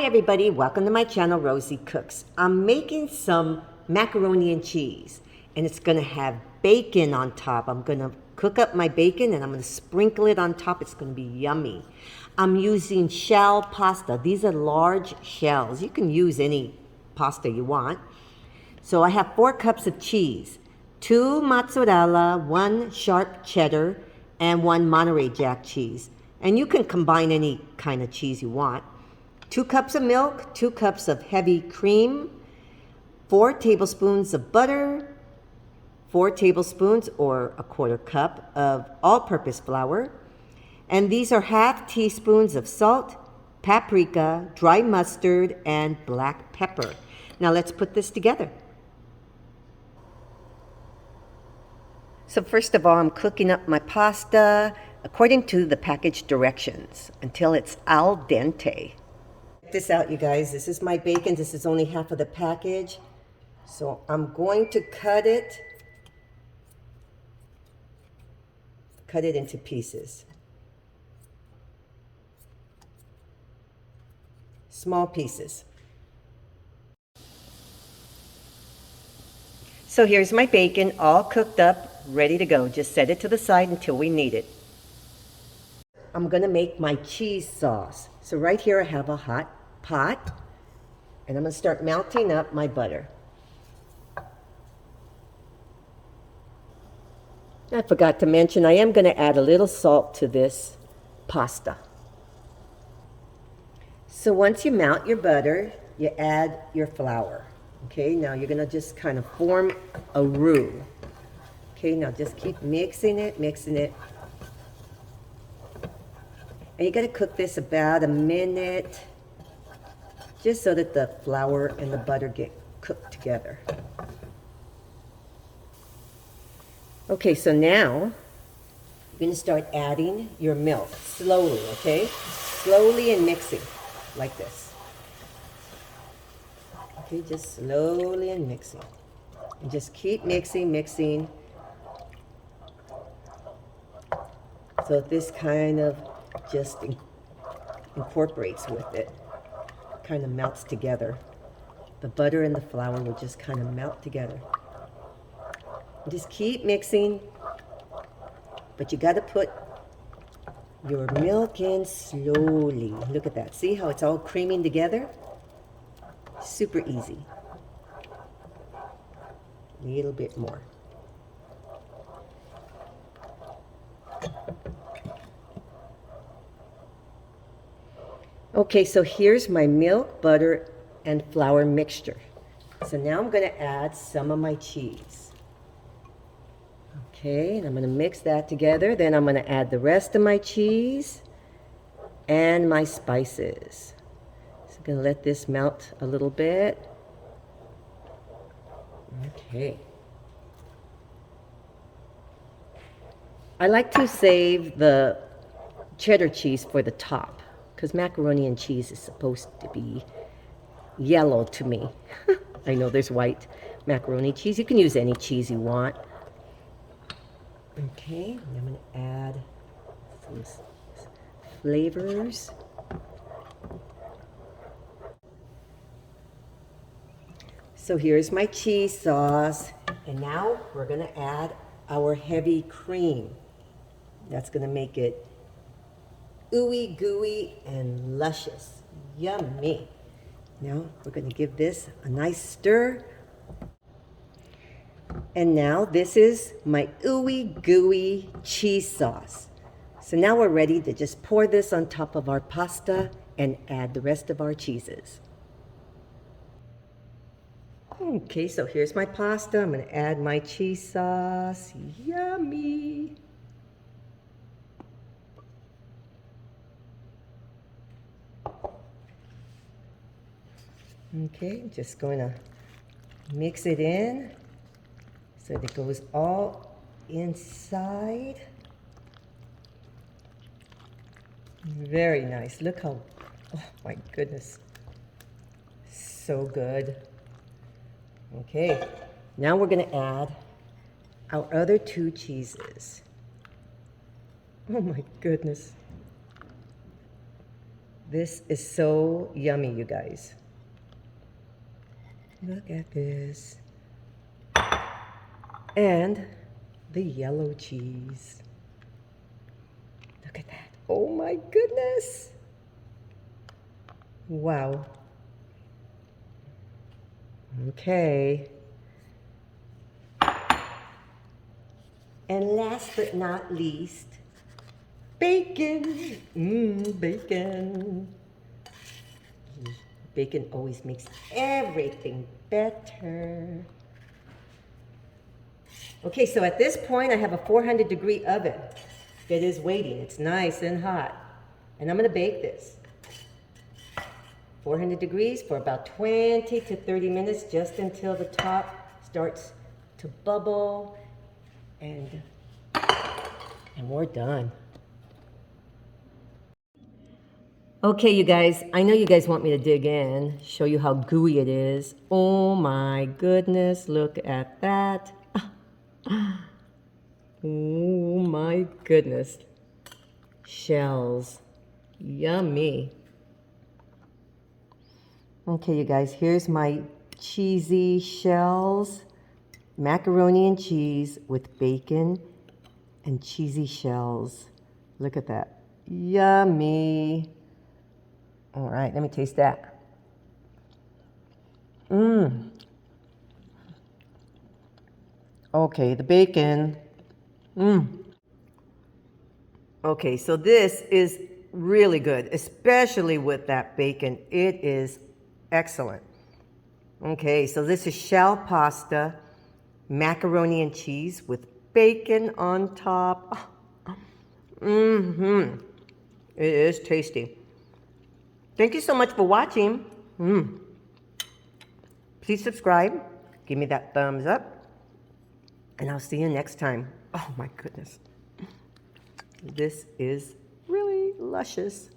Hi everybody, welcome to my channel, Rosie Cooks. I'm making some macaroni and cheese and it's gonna have bacon on top. I'm gonna cook up my bacon and I'm gonna sprinkle it on top. It's gonna be yummy. I'm using shell pasta. These are large shells. You can use any pasta you want. So I have 4 cups of cheese, 2 mozzarella, 1 sharp cheddar, and 1 Monterey Jack cheese. And you can combine any kind of cheese you want. 2 cups of milk, 2 cups of heavy cream, 4 tablespoons of butter, 4 tablespoons or a quarter cup of all-purpose flour, and these are half teaspoons of salt, paprika, dry mustard, and black pepper. Now let's put this together. So first of all, I'm cooking up my pasta according to the package directions until it's al dente. Check this out, you guys. This is my bacon. This is only half of the package. So I'm going to cut it into pieces. Small pieces. So here's my bacon all cooked up, ready to go. Just set it to the side until we need it. I'm gonna make my cheese sauce. So right here I have a hot pot and I'm gonna start melting up my butter. I forgot to mention I am gonna add a little salt to this pasta. So once you melt your butter, you add your flour. Okay, now you're gonna just kind of form a roux. Okay, now just keep mixing it. And you gotta cook this about a minute, just so that the flour and the butter get cooked together. Okay, so now you're gonna start adding your milk slowly, okay? Slowly and mixing, like this. Okay, just slowly and mixing. And just keep mixing. So this kind of just incorporates with it, kind of melts together. The butter and the flour will just kind of melt together. Just keep mixing, but you got to put your milk in slowly. Look at that. See how it's all creaming together? Super easy. A little bit more. Okay, so here's my milk, butter, and flour mixture. So now I'm going to add some of my cheese. Okay, and I'm going to mix that together. Then I'm going to add the rest of my cheese and my spices. So I'm going to let this melt a little bit. Okay. I like to save the cheddar cheese for the top, because macaroni and cheese is supposed to be yellow to me. I know there's white macaroni cheese. You can use any cheese you want. Okay, and I'm going to add some flavors. So here's my cheese sauce. And now we're going to add our heavy cream. That's going to make it ooey gooey and luscious. Yummy. Now we're going to give this a nice stir. And now this is my ooey gooey cheese sauce. So now we're ready to just pour this on top of our pasta and add the rest of our cheeses. Okay, so here's my pasta. I'm going to add my cheese sauce. Yummy. Okay, just going to mix it in so that it goes all inside. Very nice. Look how, oh my goodness, so good. Okay, now we're going to add our other 2 cheeses. Oh my goodness. This is so yummy, you guys. Look at this. And the yellow cheese. Look at that. Oh my goodness. Wow. Okay. And last but not least, bacon. Bacon. Bacon always makes everything better. Okay, so at this point, I have a 400-degree oven that is waiting. It's nice and hot. And I'm gonna bake this. 400 degrees for about 20 to 30 minutes, just until the top starts to bubble. And we're done. Okay, you guys, I know you guys want me to dig in, show you how gooey it is. Oh my goodness, look at that. Oh my goodness. Shells. Yummy. Okay, you guys, here's my cheesy shells. Macaroni and cheese with bacon and cheesy shells. Look at that. Yummy. All right, let me taste that. Okay, the bacon. Okay, so this is really good, especially with that bacon. It is excellent. Okay, so this is shell pasta, macaroni and cheese with bacon on top. It is tasty. Thank you so much for watching. Please subscribe. Give me that thumbs up. And I'll see you next time. Oh my goodness. This is really luscious.